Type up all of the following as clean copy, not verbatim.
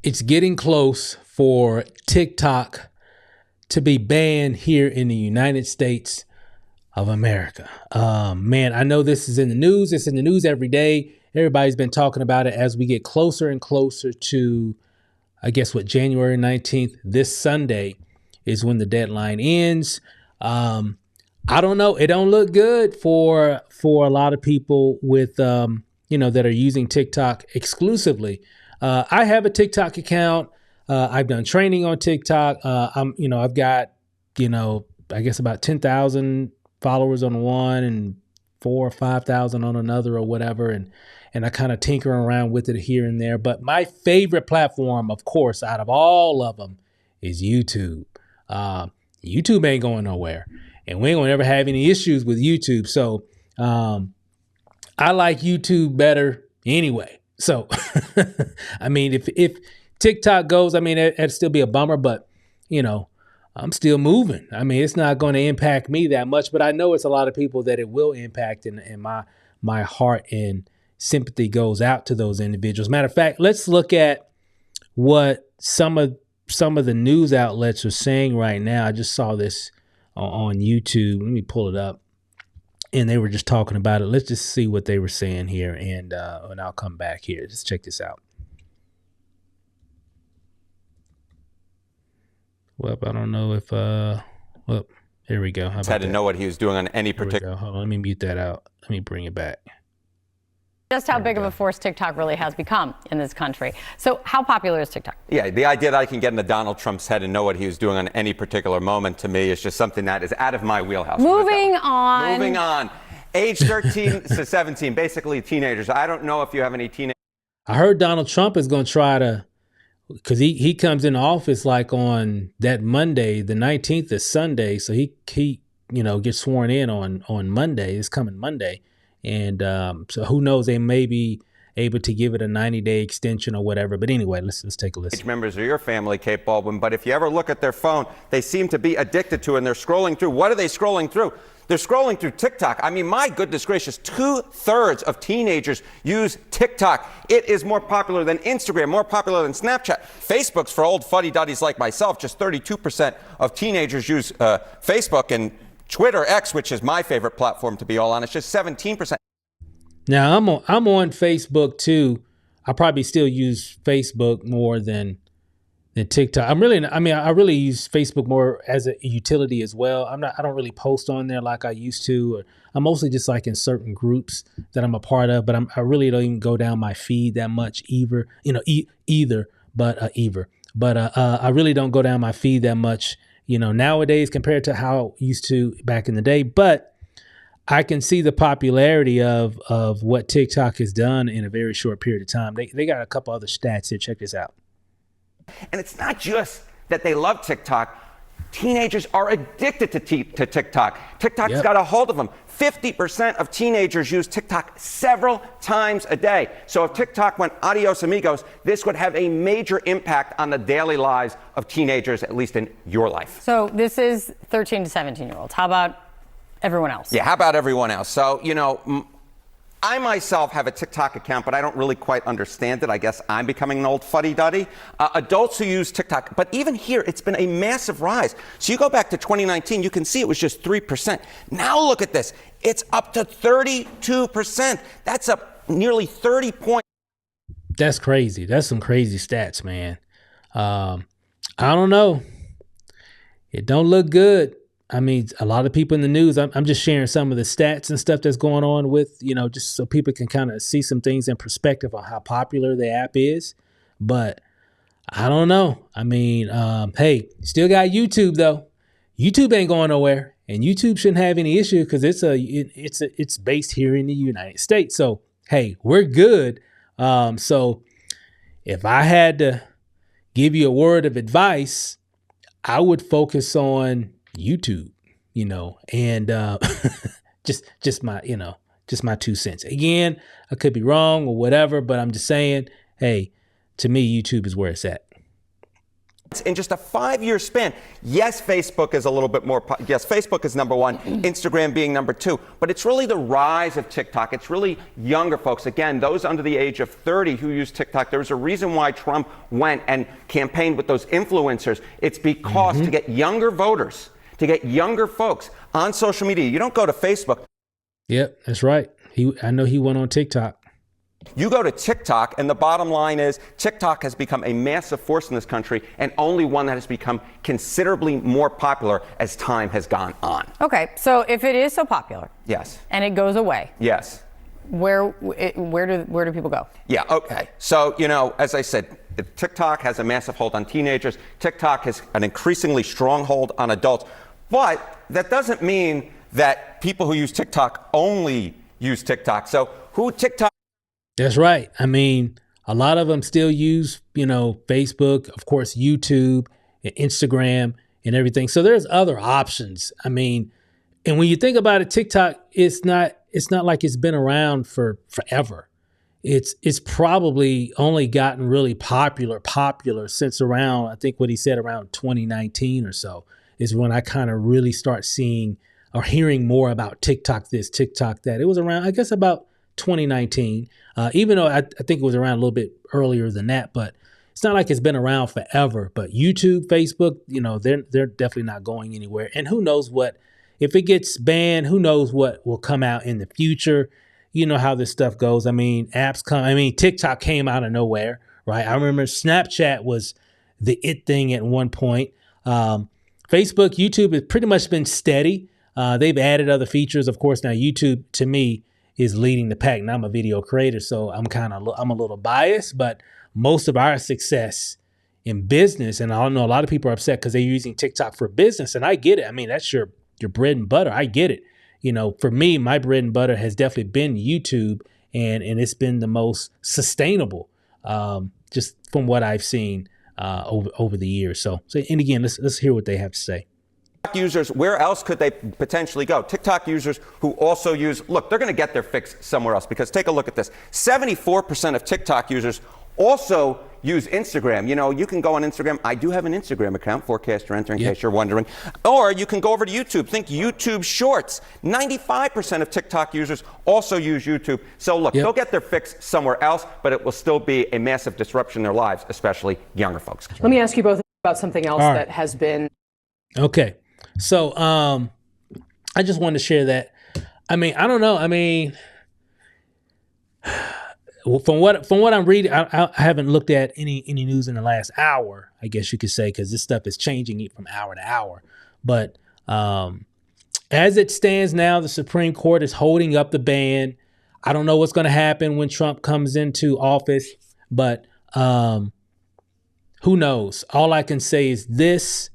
it's getting close for TikTok to be banned here in the United States of America. Man, I know this is in the news. It's in the news every day. Everybody's been talking about it as we get closer and closer to, I guess, what, January 19th, this Sunday is when the deadline ends. I don't know. It don't look good for a lot of people with, that are using TikTok exclusively. I have a TikTok account. I've done training on TikTok. I've got, I guess about 10,000 followers on one and 4,000 or 5,000 on another or whatever. And I kind of tinker around with it here and there. But my favorite platform, of course, out of all of them is YouTube. YouTube ain't going nowhere. And we ain't gonna ever have any issues with YouTube. So I like YouTube better anyway. So, I mean, if TikTok goes, I mean, it'd still be a bummer, but, I'm still moving. I mean, it's not going to impact me that much, but I know it's a lot of people that it will impact, and my heart and sympathy goes out to those individuals. Matter of fact, let's look at what some of the news outlets are saying right now. I just saw this on YouTube. Let me pull it up. And they were just talking about it. Let's just see what they were saying here, and I'll come back here. Just check this out. Well, I don't know if here we go. How had to know what he was doing on any particular. Hold on, let me mute that out. Let me bring it back. Just how big of a force TikTok really has become in this country. So how popular is TikTok? Yeah, the idea that I can get into Donald Trump's head and know what he was doing on any particular moment, to me, is just something that is out of my wheelhouse. Moving on. Age 13 to 17, basically teenagers. I don't know if you have any teenagers. I heard Donald Trump is going to try to, because he comes in office like on that Monday, the 19th is Sunday. So he gets sworn in on Monday. It's coming Monday. And so who knows, they may be able to give it a 90-day extension or whatever. But anyway, let's take a listen. Members of your family, Kate Baldwin, but if you ever look at their phone, they seem to be addicted to it, and they're scrolling through. What are they scrolling through? They're scrolling through TikTok. I mean, my goodness gracious, 2/3 of teenagers use TikTok. It is more popular than Instagram, more popular than Snapchat. Facebook's for old fuddy-duddies like myself. Just 32% of teenagers use Facebook, and Twitter, X, which is my favorite platform, to be all honest, just 17%. Now, I'm on Facebook too. I probably still use Facebook more than TikTok. I really use Facebook more as a utility as well. I don't really post on there like I used to. I'm mostly just like in certain groups that I'm a part of, but I really don't even go down my feed that much either. But I really don't go down my feed that much, nowadays compared to how I used to back in the day. But I can see the popularity of what TikTok has done in a very short period of time. They got a couple other stats here. Check this out. And it's not just that they love TikTok. Teenagers are addicted to TikTok. TikTok's got a hold of them. 50% of teenagers use TikTok several times a day. So if TikTok went adios amigos, this would have a major impact on the daily lives of teenagers, at least in your life. So this is 13 to 17-year-olds. How about everyone else? Yeah, how about everyone else? So, I myself have a TikTok account, but I don't really quite understand it. I guess I'm becoming an old fuddy-duddy. Adults who use TikTok, but even here, it's been a massive rise. So you go back to 2019, you can see it was just 3%. Now look at this. It's up to 32%. That's up nearly 30 points. That's crazy. That's some crazy stats, man. I don't know. It don't look good. I mean, a lot of people in the news, I'm just sharing some of the stats and stuff that's going on with, just so people can kind of see some things in perspective on how popular the app is. But I don't know. I mean, hey, still got YouTube though. YouTube ain't going nowhere, and YouTube shouldn't have any issue because it's based here in the United States. So hey, we're good. So if I had to give you a word of advice, I would focus on YouTube, and just my 2 cents. Again, I could be wrong or whatever, but I'm just saying, hey, to me, YouTube is where it's at. in just a 5-year span. Yes, Facebook is a little bit more, yes, Facebook is number one, Instagram being number two, but it's really the rise of TikTok. It's really younger folks. Again, those under the age of 30 who use TikTok. There's a reason why Trump went and campaigned with those influencers. It's because to get younger voters, to get younger folks on social media, you don't go to Facebook. Yep, that's right. I know he went on TikTok. You go to TikTok, and the bottom line is TikTok has become a massive force in this country, and only one that has become considerably more popular as time has gone on. Okay, so if it is so popular, yes, and it goes away, yes, where do people go? Yeah, okay. So, you know, as I said, TikTok has a massive hold on teenagers. TikTok has an increasingly strong hold on adults. But that doesn't mean that people who use TikTok only use TikTok. So who TikTok? That's right. I mean, a lot of them still use, Facebook, of course, YouTube, and Instagram and everything. So there's other options. I mean, and when you think about it, TikTok, it's not like it's been around for forever. It's probably only gotten really popular since around, I think what he said, around 2019 or so is when I kind of really start seeing or hearing more about TikTok this, TikTok that. It was around, I guess, about 2019, even though I think it was around a little bit earlier than that, but it's not like it's been around forever. But YouTube, Facebook, they're definitely not going anywhere. And who knows what, if it gets banned, who knows what will come out in the future. You know how this stuff goes. I mean, TikTok came out of nowhere, right? I remember Snapchat was the it thing at one point. Facebook, YouTube has pretty much been steady. They've added other features. Of course, now YouTube, to me, is leading the pack. Now I'm a video creator, so I'm a little biased, but most of our success in business, and I know a lot of people are upset because they're using TikTok for business, and I get it. I mean, that's your bread and butter. I get it. For me, my bread and butter has definitely been YouTube, and it's been the most sustainable, just from what I've seen over the years. So and again, let's hear what they have to say. Users, where else could they potentially go? TikTok users who also use, look, they're going to get their fix somewhere else, because take a look at this. 74% of TikTok users also use Instagram. You can go on Instagram. I do have an Instagram account, Forecaster Enter, in case you're wondering. Or you can go over to YouTube. Think YouTube Shorts. 95% of TikTok users also use YouTube. So look, they'll get their fix somewhere else, but it will still be a massive disruption in their lives, especially younger folks. Let me ask you both about something else that has been. Okay. So I just wanted to share that. I mean, I don't know. I mean, from what I'm reading, I haven't looked at any news in the last hour, I guess you could say, because this stuff is changing from hour to hour. But as it stands now, the Supreme Court is holding up the ban. I don't know what's going to happen when Trump comes into office, but who knows? All I can say is this.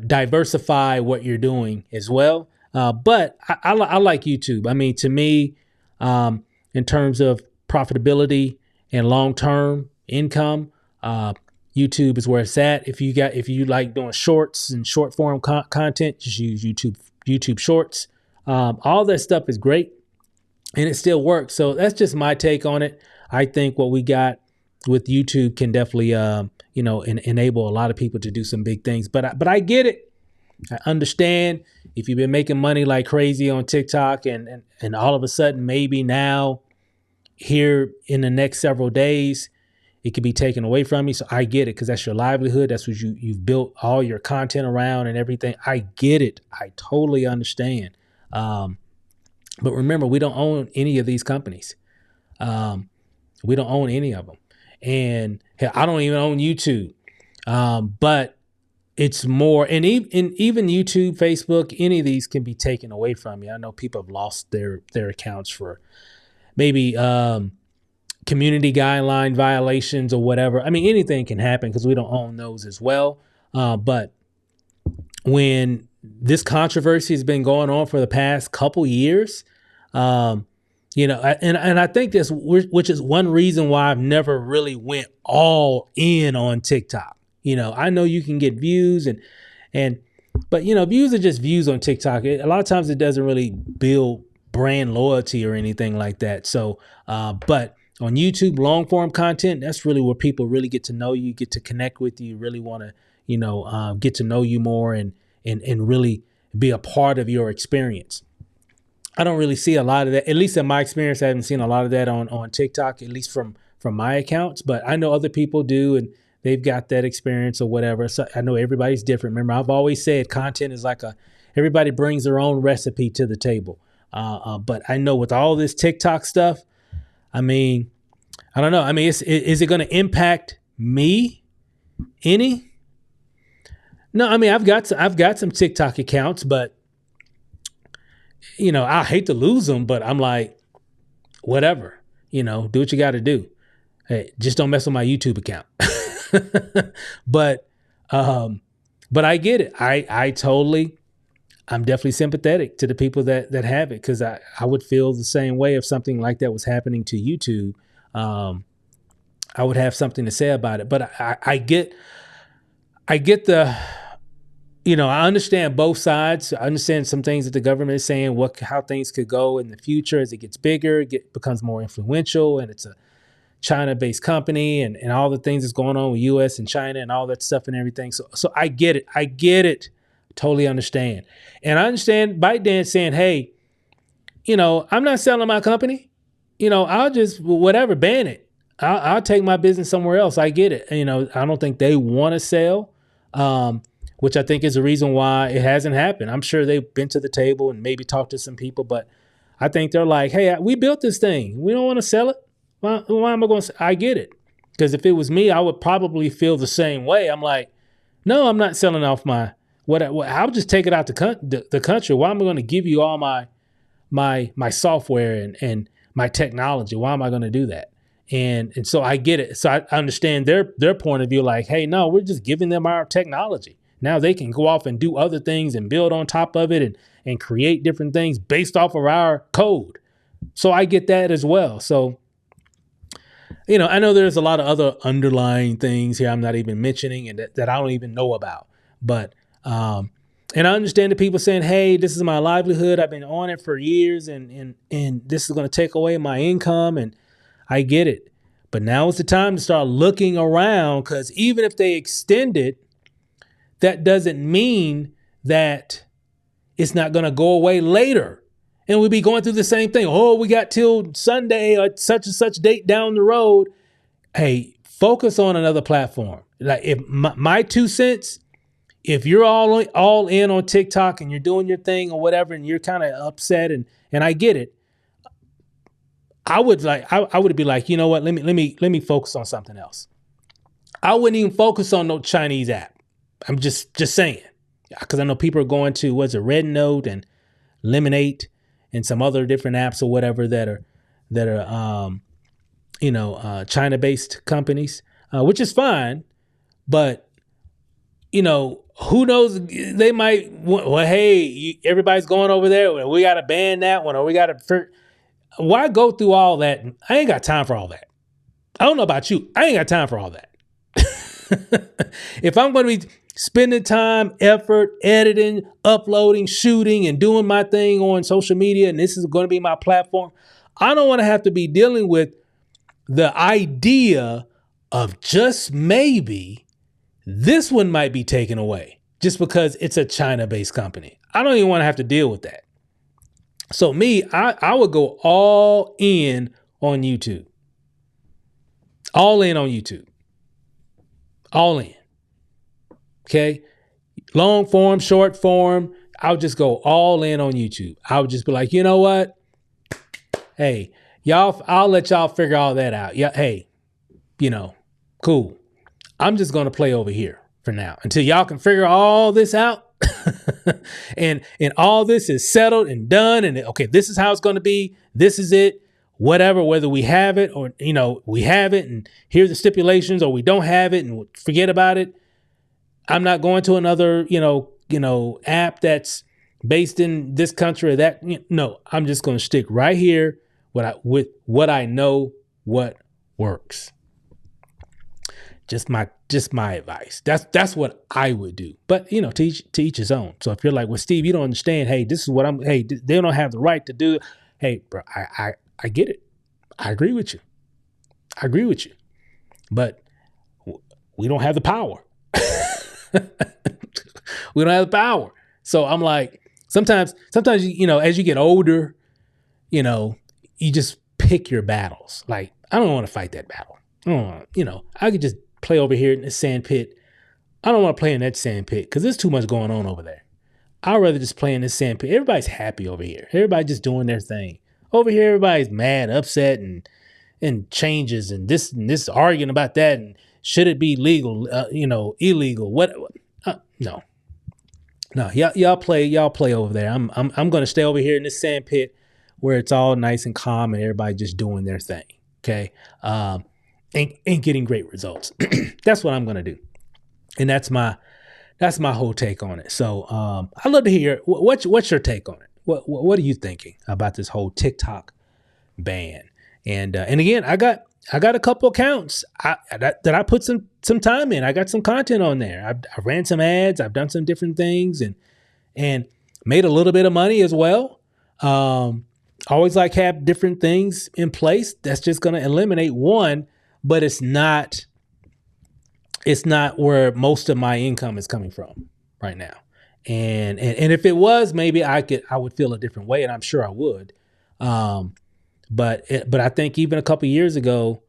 Diversify what you're doing as well. But I like YouTube. I mean, to me, in terms of profitability and long-term income, YouTube is where it's at. If you like doing shorts and short form content, just use YouTube Shorts. All that stuff is great, and it still works. So that's just my take on it. I think what we got with YouTube can definitely, enable a lot of people to do some big things. But I get it. I understand if you've been making money like crazy on TikTok and all of a sudden, maybe now here in the next several days, it could be taken away from you. So I get it, because that's your livelihood. That's what you've built all your content around and everything. I get it. I totally understand. But remember, we don't own any of these companies. We don't own any of them. And hell, I don't even own YouTube. But it's more, and even YouTube, Facebook, any of these can be taken away from you. I know people have lost their accounts for maybe community guideline violations or whatever. I mean, anything can happen because we don't own those as well. But when this controversy has been going on for the past couple years, and I think this, which is one reason why I've never really went all in on TikTok. I know you can get views but views are just views on TikTok. A lot of times it doesn't really build brand loyalty or anything like that. So, but On YouTube, long form content, that's really where people really get to know you, get to connect with you, really want to, get to know you more and really be a part of your experience. I don't really see a lot of that, at least in my experience. I haven't seen a lot of that on TikTok, at least from my accounts, but I know other people do, and they've got that experience or whatever. So I know everybody's different. Remember, I've always said content is like everybody brings their own recipe to the table. But I know with all this TikTok stuff, I mean, I don't know. I mean, is it going to impact me any? No, I mean, I've got some TikTok accounts, but I hate to lose them, but I'm like, whatever, do what you got to do. Hey, just don't mess with my YouTube account. But I get it. I'm definitely sympathetic to the people that have it, because I would feel the same way if something like that was happening to YouTube. I would have something to say about it. But I get the, I understand both sides. I understand some things that the government is saying, how things could go in the future as it gets bigger, becomes more influential, and it's a China-based company, and all the things that's going on with U.S. and China and all that stuff and everything. So I get it. Totally understand. And I understand ByteDance saying, hey, I'm not selling my company. I'll just, whatever, ban it. I'll take my business somewhere else. I get it. I don't think they want to sell, which I think is the reason why it hasn't happened. I'm sure they've been to the table and maybe talked to some people, but I think they're like, hey, we built this thing. We don't want to sell it. Why am I going to? I get it. Because if it was me, I would probably feel the same way. I'm like, no, I'm not selling off my, I'll just take it out the country. Why am I going to give you all my software and my technology? Why am I going to do that? And so I get it. So I understand their point of view, like, hey, no, we're just giving them our technology. Now they can go off and do other things and build on top of it and create different things based off of our code. So I get that as well. So, I know there's a lot of other underlying things here I'm not even mentioning and that I don't even know about. But and I understand the people saying, hey, this is my livelihood. I've been on it for years and this is going to take away my income. And I get it. But now is the time to start looking around, because even if they extend it, that doesn't mean that it's not going to go away later. And we'll be going through the same thing. Oh, we got till Sunday or such and such date down the road. Hey, focus on another platform. Like, if my 2 cents, if you're all in on TikTok and you're doing your thing or whatever, and you're kind of upset, and I get it, I would be like, you know what? Let me focus on something else. I wouldn't even focus on no Chinese app. I'm just saying, because I know people are going to Red Note and Lemonade and some other different apps or whatever that are China-based companies, which is fine, but who knows? They might. Well, hey, everybody's going over there. We got to ban that one, or we got to. Why go through all that? I ain't got time for all that. I don't know about you. I ain't got time for all that. If I'm going to be spending time, effort, editing, uploading, shooting, and doing my thing on social media, and this is going to be my platform, I don't want to have to be dealing with the idea of just maybe this one might be taken away just because it's a China-based company. I don't even want to have to deal with that. So me, I would go all in on YouTube. All in on YouTube. All in. Okay? Long form, short form. I would just go all in on YouTube. I would just be like, you know what? Hey, y'all, I'll let y'all figure all that out. Yeah, hey, cool. I'm just going to play over here for now until y'all can figure all this out. and all this is settled and done. And okay, this is how it's going to be. This is it. Whatever, whether we have it or, we have it and here's the stipulations, or we don't have it and we'll forget about it. I'm not going to another, app that's based in this country or that. No, I'm just going to stick right here with what I know what works. Just my advice. That's what I would do. But to each his own. So if you're like, well, Steve, you don't understand. Hey, this is what they don't have the right to do. Hey, bro, I get it. I agree with you. I agree with you, but we don't have the power. We don't have the power. So I'm like, sometimes, as you get older, you just pick your battles. Like, I don't want to fight that battle. I could just play over here in the sand pit. I don't want to play in that sand pit because there's too much going on over there. I'd rather just play in this sand pit. Everybody's happy over here. Everybody's just doing their thing. Over here, everybody's mad, upset, and changes and this arguing about that and should it be legal, illegal? What? No. Y'all play over there. I'm gonna stay over here in this sand pit where it's all nice and calm and everybody just doing their thing. Okay, and getting great results. That's what I'm gonna do, and that's my whole take on it. So I'd love to hear what's your take on it. What are you thinking about this whole TikTok ban? And again, I got a couple accounts that I put some time in. I got some content on there. I ran some ads. I've done some different things and made a little bit of money as well. Always like have different things in place. That's just going to eliminate one, but it's not where most of my income is coming from right now. And if it was, maybe I would feel a different way, and I'm sure I would. But I think even a couple of years ago,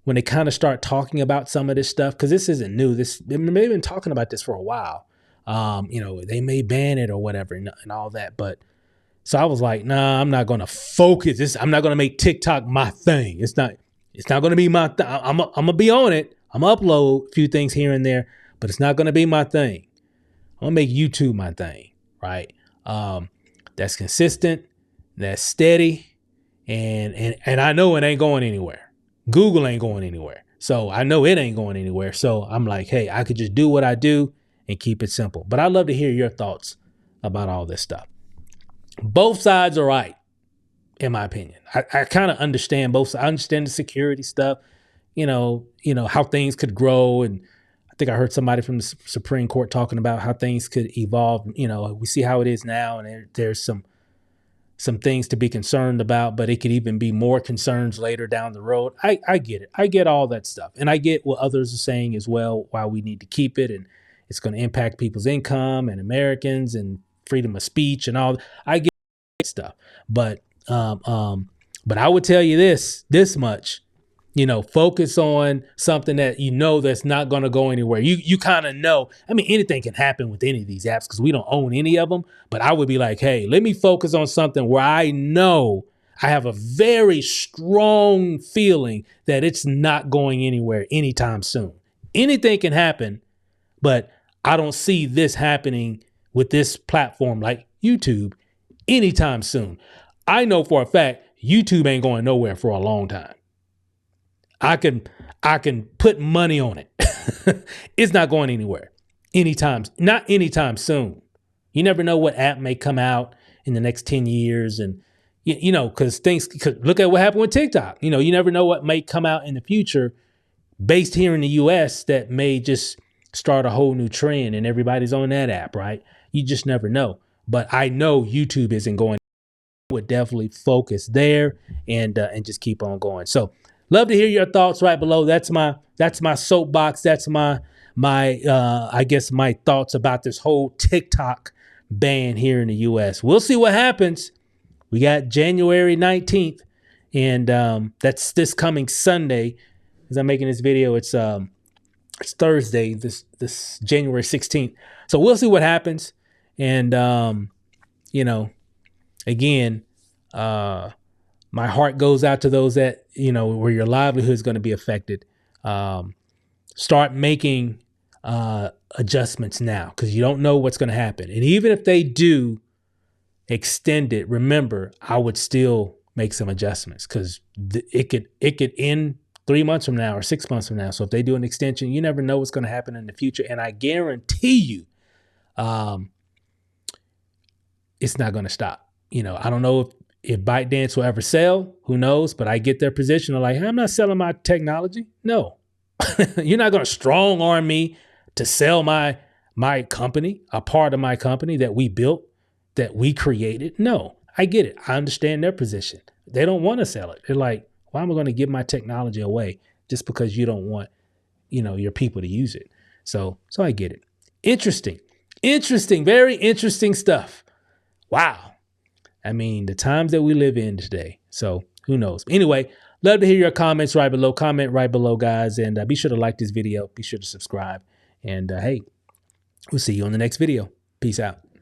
when they kind of start talking about some of this stuff, because this isn't new. They've been talking about this for a while. They may ban it or whatever and all that. But so I was like, nah, I'm not going to focus this. I'm not going to make TikTok my thing. It's not going to be my thing. I'm going to be on it. I'm going to upload a few things here and there, but it's not going to be my thing. I'm going to make YouTube my thing, right? That's consistent, that's steady, and I know it ain't going anywhere. Google ain't going anywhere. So I know it ain't going anywhere. So I'm like, hey, I could just do what I do and keep it simple. But I'd love to hear your thoughts about all this stuff. Both sides are right, in my opinion. I kind of understand both sides. I understand the security stuff, how things could grow. And I think I heard somebody from the Supreme Court talking about how things could evolve. We see how it is now, and there's some things to be concerned about, but it could even be more concerns later down the road. I get it. I get all that stuff. And I get what others are saying as well, why we need to keep it. And it's going to impact people's income and Americans and freedom of speech and all. I get stuff. But I would tell you this much, focus on something that that's not going to go anywhere. You kind of know. I mean, anything can happen with any of these apps because we don't own any of them. But I would be like, hey, let me focus on something where I know I have a very strong feeling that it's not going anywhere anytime soon. Anything can happen, but I don't see this happening with this platform like YouTube anytime soon. I know for a fact YouTube ain't going nowhere for a long time. I can put money on it. It's not going anywhere not anytime soon. You never know what app may come out in the next 10 years. And, because look at what happened with TikTok. You never know what may come out in the future based here in the US that may just start a whole new trend and everybody's on that app, right? You just never know. But I know YouTube isn't going. I would definitely focus there and just keep on going. So love to hear your thoughts right below. That's my soapbox. That's my I guess my thoughts about this whole TikTok ban here in the US. We'll see what happens. We got January 19th, and that's this coming Sunday. As I'm making this video, it's Thursday, this January 16th. So we'll see what happens. And again, my heart goes out to those that, where your livelihood is going to be affected. Start making adjustments now because you don't know what's going to happen. And even if they do extend it, remember, I would still make some adjustments because it could end 3 months from now or 6 months from now. So if they do an extension, you never know what's going to happen in the future. And I guarantee you, it's not going to stop. I don't know if ByteDance will ever sell, who knows, but I get their position. They're like, hey, I'm not selling my technology. No, you're not going to strong arm me to sell my company, a part of my company that we built, that we created. No, I get it. I understand their position. They don't want to sell it. They're like, Why am I going to give my technology away just because you don't want, your people to use it? So I get it. Interesting, very interesting stuff. Wow. I mean, the times that we live in today. So who knows? Anyway, love to hear your comments right below. Comment right below, guys. And be sure to like this video. Be sure to subscribe. And hey, we'll see you on the next video. Peace out.